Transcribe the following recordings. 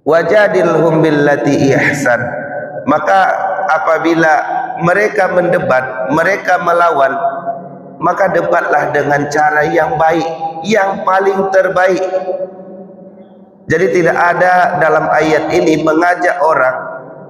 Wajadilhum billati ihsan. Maka apabila mereka mendebat, mereka melawan, maka debatlah dengan cara yang baik, yang paling terbaik. Jadi tidak ada dalam ayat ini mengajak orang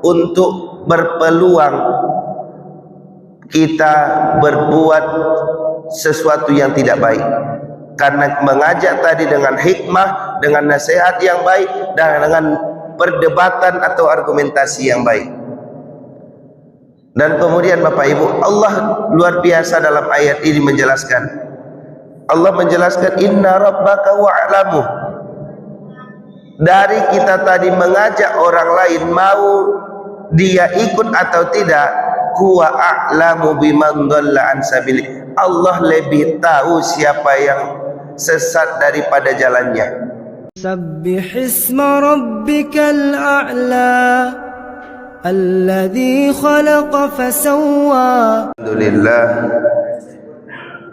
untuk berpeluang kita berbuat sesuatu yang tidak baik. Karena mengajak tadi dengan hikmah, dengan nasihat yang baik, dan dengan perdebatan atau argumentasi yang baik. Dan kemudian Bapak Ibu, Allah luar biasa dalam ayat ini menjelaskan. Allah menjelaskan inna rabbaka wa'lamu. Dari kita tadi mengajak orang lain, mau dia ikut atau tidak, huwa a'lamu biman dhalla an sabili. Allah lebih tahu siapa yang sesat daripada jalannya. Sabbihisma rabbikal a'la alladzi khalaqa fasawwa.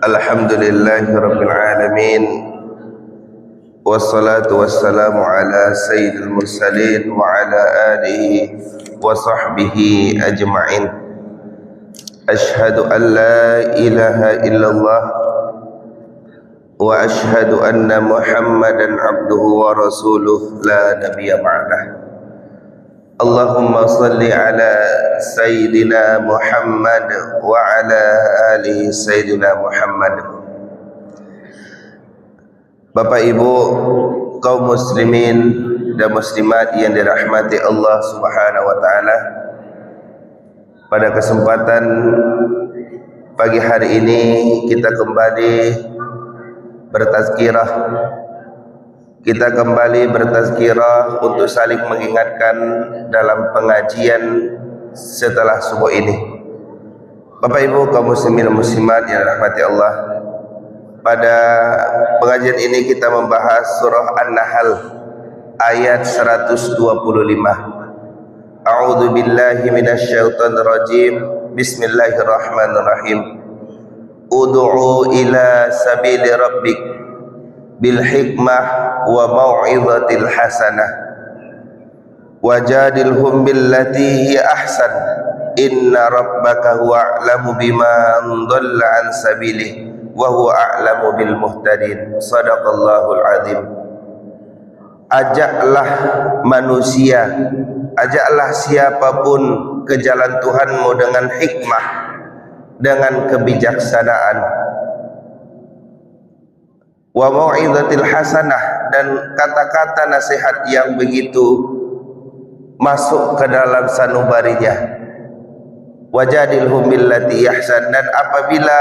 Alhamdulillahi rabbil alamin. Wassalatu wassalamu ala sayyidil mursalin wa ala alihi wa sahbihi ajma'in. Ashhadu an la ilaha illallah wa ashhadu anna Muhammadan abduhu wa rasuluh la nabiyya ba'dah. Allahumma salli ala sayyidina Muhammad wa ala alihi sayyidina Muhammad. Bapak Ibu kaum muslimin dan muslimat yang dirahmati Allah Subhanahu wa taala, pada kesempatan pagi hari ini kita kembali bertazkirah. Kita kembali bertazkirah untuk saling mengingatkan dalam pengajian setelah subuh ini. Bapak Ibu kaum muslimin dan muslimat yang dirahmati Allah, pada pengajian ini kita membahas surah An-Nahl ayat 125. A'udzu billahi minasyaitonir rajim. Bismillahirrahmanirrahim. Ud'u ila sabili rabbik bil hikmah wa mau'izatil hasanah wajadilhum billati hi ahsan inna rabbaka huwa a'lamu biman dhalla an sabilihi wa huwa a'lamu bil muhtadin. Shadaqallahul azim. Ajaklah manusia, ajaklah siapapun ke jalan Tuhanmu dengan hikmah, dengan kebijaksanaan, wa mau'izatil hasanah, dan kata-kata nasihat yang begitu masuk ke dalam sanubarinya. Wajadilhum billati ihsan, dan apabila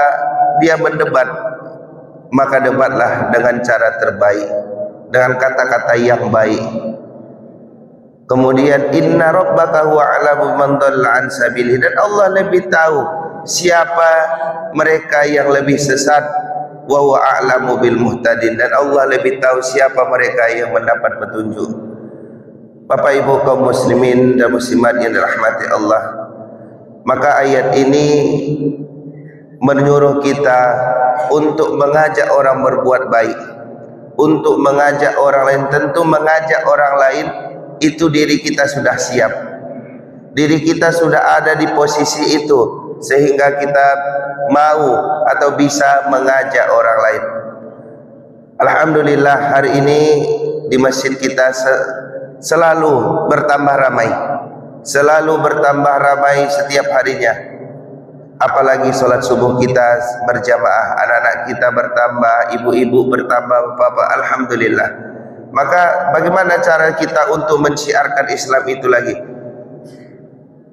dia mendebat, maka debatlah dengan cara terbaik, dengan kata-kata yang baik. Kemudian inna rabbaka huwa a'lamu man dhalla an sabilihi, dan Allah lebih tahu siapa mereka yang lebih sesat, wa huwa a'lamu bil muhtadin, dan Allah lebih tahu siapa mereka yang mendapat petunjuk. Bapak Ibu kaum muslimin dan muslimat yang dirahmati Allah, maka ayat ini menyuruh kita untuk mengajak orang berbuat baik, untuk mengajak orang lain. Tentu mengajak orang lain itu diri kita sudah siap, diri kita sudah ada di posisi itu, sehingga kita mau atau bisa mengajak orang lain. Alhamdulillah hari ini di masjid kita selalu bertambah ramai, selalu bertambah ramai setiap harinya. Apalagi sholat subuh kita berjamaah, anak-anak kita bertambah, ibu-ibu bertambah, bapak-bapak. Alhamdulillah. Maka bagaimana cara kita untuk menciarkan Islam itu lagi?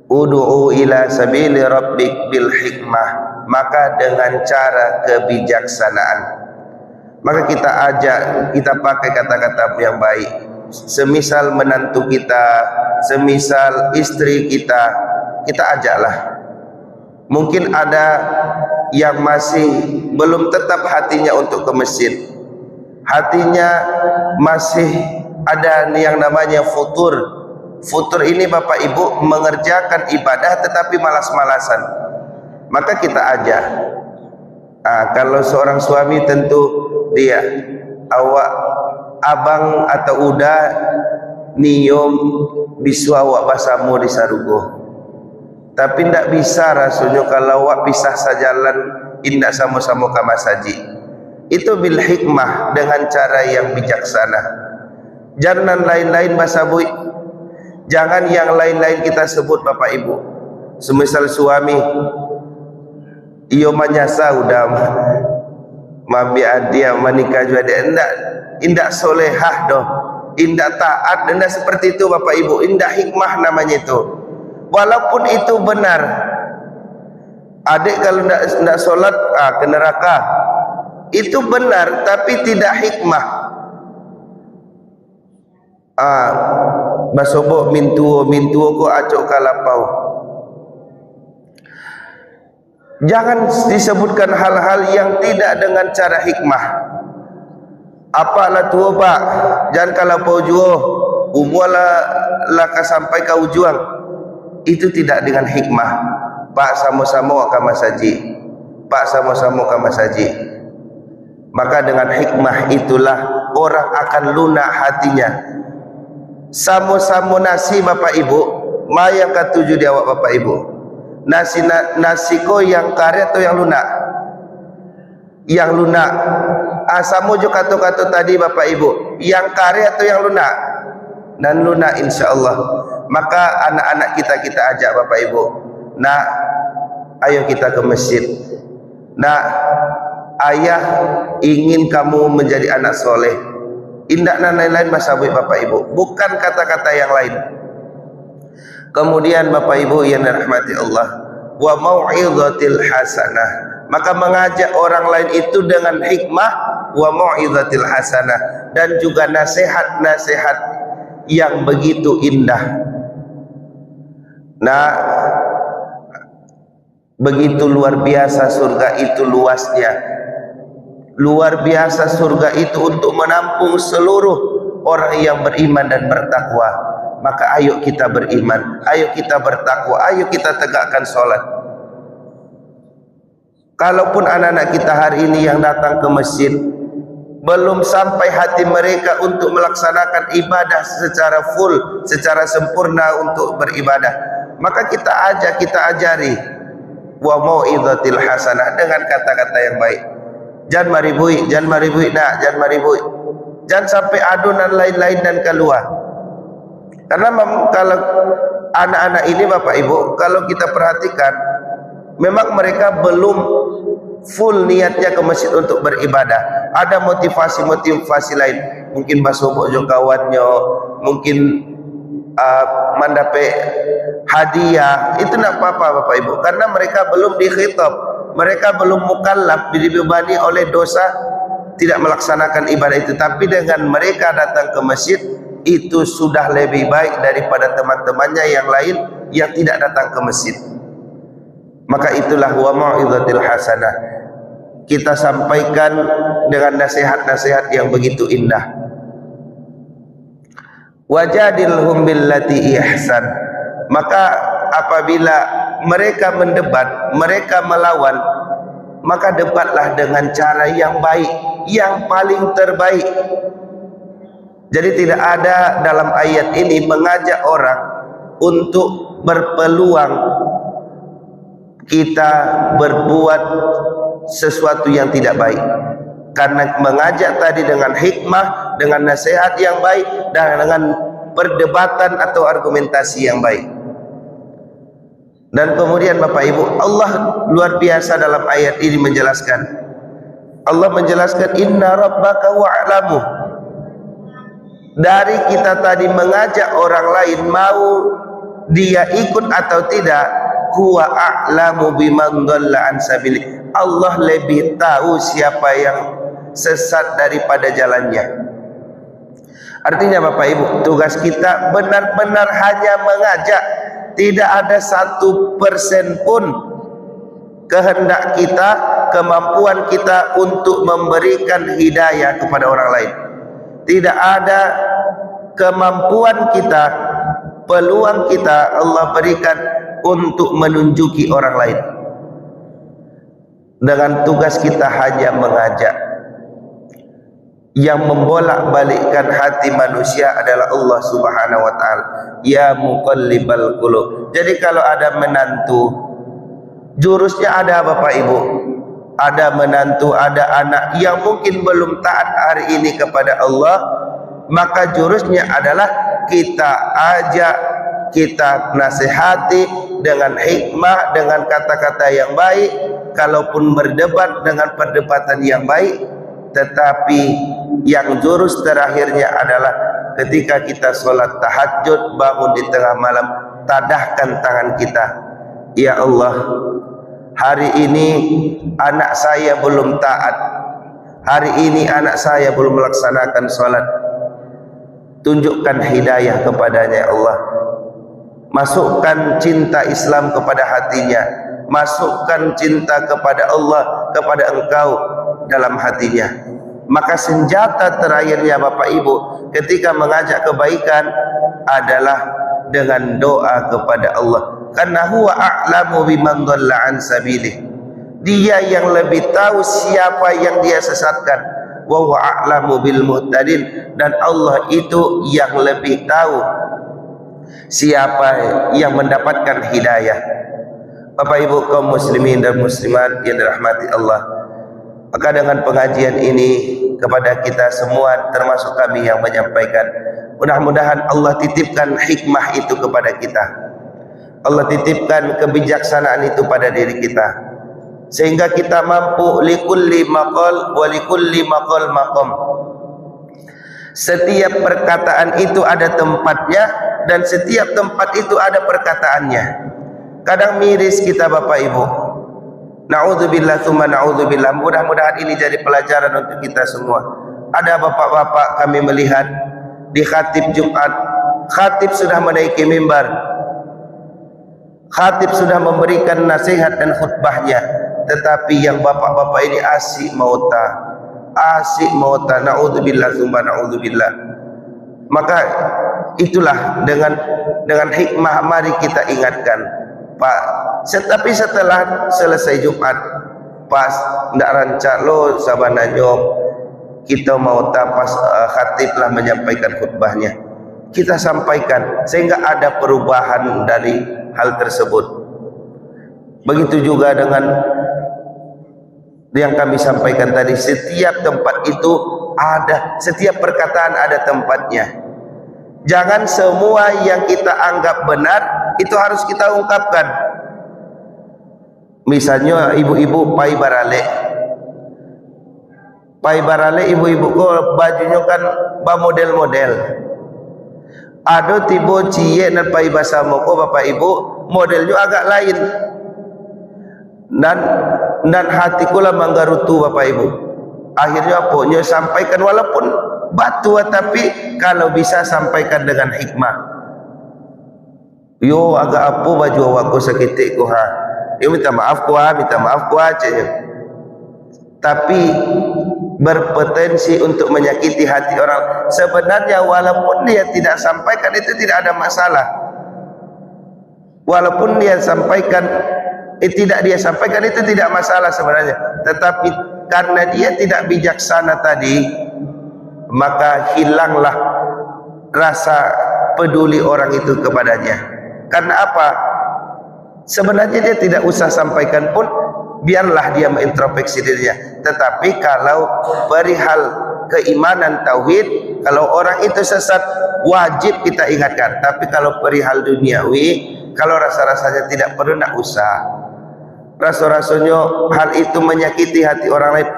Ud'u ila sabili rabbik bil hikmah, maka dengan cara kebijaksanaan. Maka kita ajak, kita pakai kata-kata yang baik. Semisal menantu kita, semisal istri kita, kita ajaklah. Mungkin ada yang masih belum tetap hatinya untuk ke masjid, hatinya masih ada yang namanya futur. Futur ini Bapak Ibu mengerjakan ibadah tetapi malas-malasan. Maka kita ajak. Kalau seorang suami tentu dia, awak, abang atau uda, nium bisu awak basamu di sarugo. Tapi ndak bisa rasanya kalau awak pisah sajalan indak sama-sama ka masaji. Itu bil hikmah, dengan cara yang bijaksana. Jangan lain-lain bahasa bui. Jangan yang lain-lain kita sebut Bapak Ibu. Semisal suami iyo manyasa udah mami adia menikah juga dia indak solehah doh, indak taat, indak seperti itu Bapak Ibu. Indak hikmah namanya itu. Walaupun itu benar, adik kalau indak solat ke neraka, itu benar, tapi tidak hikmah. Basobo mintuo ko acok kalapau. Jangan disebutkan hal-hal yang tidak dengan cara hikmah. Apalah tuo pak, jangan kalapau juo, laka sampai kau juang. Itu tidak dengan hikmah. Pak sama-sama akan masaji, pak sama-sama akan masaji. Maka dengan hikmah itulah orang akan lunak hatinya. Sama-sama nasi Bapak Ibu, mayang ketujuh di awak Bapak Ibu. Nasi ko yang karya atau yang lunak? Yang lunak. Asamu juga kata-kata tadi Bapak Ibu, yang karya atau yang lunak? Dan lunak insya-Allah. Maka anak-anak kita ajak Bapak Ibu, nak, ayo kita ke masjid. Nak, ayah ingin kamu menjadi anak soleh. Indak dan lain-lain masawi Bapak Ibu, bukan kata-kata yang lain. Kemudian Bapak Ibu yang dirahmati Allah, wa mau'izatil hasanah, maka mengajak orang lain itu dengan hikmah, wa mau'izatil hasanah, dan juga nasihat-nasihat yang begitu indah. Nah, begitu luar biasa surga itu luasnya. Luar biasa surga itu untuk menampung seluruh orang yang beriman dan bertakwa. Maka ayo kita beriman, ayo kita bertakwa, ayo kita tegakkan sholat. Kalaupun anak-anak kita hari ini yang datang ke masjid belum sampai hati mereka untuk melaksanakan ibadah secara full, secara sempurna untuk beribadah, maka kita ajak, kita ajari wa mau'izatil hasanah, dengan kata-kata yang baik. Jangan maribui, nak, jangan maribui. Jangan sampai adunan lain-lain dan keluar. Karena kalau anak-anak ini Bapak Ibu, kalau kita perhatikan, memang mereka belum full niatnya ke masjid untuk beribadah. Ada motivasi-motivasi lain. Mungkin basobok jo kawannya, mungkin mandape hadiah. Itu tidak apa-apa Bapak Ibu, karena mereka belum dikhitab. Mereka belum mukallaf, dibebani oleh dosa tidak melaksanakan ibadah itu. Tapi dengan mereka datang ke masjid, itu sudah lebih baik daripada teman-temannya yang lain yang tidak datang ke masjid. Maka itulah wa mau'izatil hasanah. Kita sampaikan dengan nasihat-nasihat yang begitu indah. Wajadilhum billati ihsan. Maka apabila mereka mendebat, mereka melawan, maka debatlah dengan cara yang baik, yang paling terbaik. Jadi tidak ada dalam ayat ini mengajak orang untuk berpeluang kita berbuat sesuatu yang tidak baik. Karena mengajak tadi dengan hikmah, dengan nasihat yang baik, dan dengan perdebatan atau argumentasi yang baik. Dan kemudian Bapak Ibu, Allah luar biasa dalam ayat ini menjelaskan. Allah menjelaskan inna rabbaka wa'lamu. Dari kita tadi mengajak orang lain, mau dia ikut atau tidak, huwa a'lamu biman dhalla an sabili. Allah lebih tahu siapa yang sesat daripada jalannya. Artinya Bapak Ibu, tugas kita benar-benar hanya mengajak. Tidak ada 1% pun kehendak kita, kemampuan kita untuk memberikan hidayah kepada orang lain. Tidak ada kemampuan kita, peluang kita Allah berikan untuk menunjuki orang lain. Dengan tugas kita hanya mengajak. Yang membolak-balikkan hati manusia adalah Allah Subhanahu wa taala. Ya muqallibal qulub. Jadi kalau ada menantu, jurusnya ada Bapak Ibu. Ada menantu, ada anak yang mungkin belum taat hari ini kepada Allah, maka jurusnya adalah kita ajak, kita nasihati dengan hikmah, dengan kata-kata yang baik. Kalaupun berdebat dengan perdebatan yang baik, tetapi yang jurus terakhirnya adalah ketika kita sholat tahajud, bangun di tengah malam, tadahkan tangan kita, ya Allah, hari ini anak saya belum taat, hari ini anak saya belum melaksanakan sholat, tunjukkan hidayah kepadanya ya Allah, masukkan cinta Islam kepada hatinya, masukkan cinta kepada Allah, kepada Engkau dalam hatinya. Maka senjata terakhirnya Bapak Ibu ketika mengajak kebaikan adalah dengan doa kepada Allah. Karena huwa a'lamu biman dhalla an sabilih. Dia yang lebih tahu siapa yang dia sesatkan. Wa huwa a'lamu bil muhtadin, dan Allah itu yang lebih tahu siapa yang mendapatkan hidayah. Bapak Ibu kaum muslimin dan muslimat yang dirahmati Allah, maka dengan pengajian ini kepada kita semua termasuk kami yang menyampaikan, mudah-mudahan Allah titipkan hikmah itu kepada kita, Allah titipkan kebijaksanaan itu pada diri kita, sehingga kita mampu likulli maqal wa likulli maqal maqam. Setiap perkataan itu ada tempatnya, dan setiap tempat itu ada perkataannya. Kadang miris kita Bapak Ibu, na'udzubillah tsumma na'udzubillah. Mudah-mudahan ini jadi pelajaran untuk kita semua. Ada bapak-bapak kami melihat di khatib Jumat, khatib sudah menaiki mimbar, khatib sudah memberikan nasihat dan khutbahnya, tetapi yang bapak-bapak ini asik mauta, na'udzubillah tsumma na'udzubillah. Maka itulah dengan hikmah mari kita ingatkan, Pak. Tetapi setelah selesai Jumat, pas ndak rancak lo sabana nyok, kita mau tapas khatib lah menyampaikan khutbahnya, kita sampaikan sehingga ada perubahan dari hal tersebut. Begitu juga dengan yang kami sampaikan tadi, setiap tempat itu ada, setiap perkataan ada tempatnya. Jangan semua yang kita anggap benar itu harus kita ungkapkan. Misalnya ibu-ibu pai barale ibu-ibu kok bajunya kan model-model. Ada tibo cie dan pai bahasa moko Bapak Ibu modelnya agak lain. Dan hatiku lah manggarutu Bapak Ibu. Akhirnya apa? Nyo sampaikan walaupun batu, tapi kalau bisa sampaikan dengan hikmah. Yo agak apa baju awakku seketik ko ha. Yo minta maaf ku aja. Tapi berpotensi untuk menyakiti hati orang. Sebenarnya walaupun dia tidak sampaikan itu tidak ada masalah. Walaupun dia sampaikan tidak dia sampaikan itu tidak masalah sebenarnya. Tetapi karena dia tidak bijaksana tadi, maka hilanglah rasa peduli orang itu kepadanya. Karena apa? Sebenarnya dia tidak usah sampaikan pun, biarlah dia mengintrospeksi dirinya. Tetapi kalau perihal keimanan tauhid, kalau orang itu sesat, wajib kita ingatkan. Tapi kalau perihal duniawi, kalau rasa-rasanya tidak perlu, nak usah. Rasa-rasanya hal itu menyakiti hati orang lain,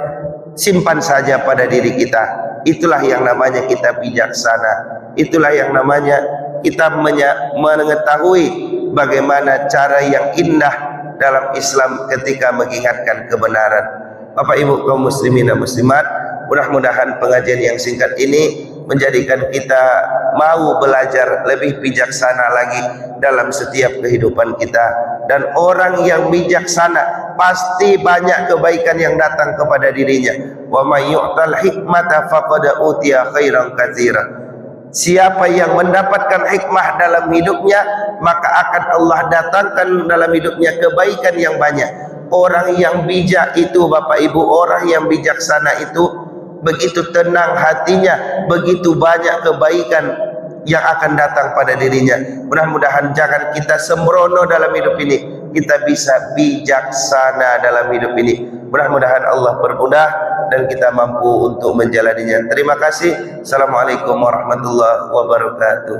simpan saja pada diri kita. Itulah yang namanya kita bijaksana. Itulah yang namanya kita mengetahui bagaimana cara yang indah dalam Islam ketika mengingatkan kebenaran. Bapak Ibu kaum muslimin dan muslimat, mudah-mudahan pengajian yang singkat ini menjadikan kita mau belajar lebih bijaksana lagi dalam setiap kehidupan kita. Dan orang yang bijaksana pasti banyak kebaikan yang datang kepada dirinya. Wa may yu'tal hikmata faqad utiya khairan katsiran. Siapa yang mendapatkan hikmah dalam hidupnya, maka akan Allah datangkan dalam hidupnya kebaikan yang banyak. Orang yang bijak itu Bapak Ibu, orang yang bijaksana itu begitu tenang hatinya, begitu banyak kebaikan yang akan datang pada dirinya. Mudah-mudahan jangan kita sembrono dalam hidup ini, kita bisa bijaksana dalam hidup ini. Mudah-mudahan Allah bermudah dan kita mampu untuk menjalaninya. Terima kasih. Assalamualaikum warahmatullahi wabarakatuh.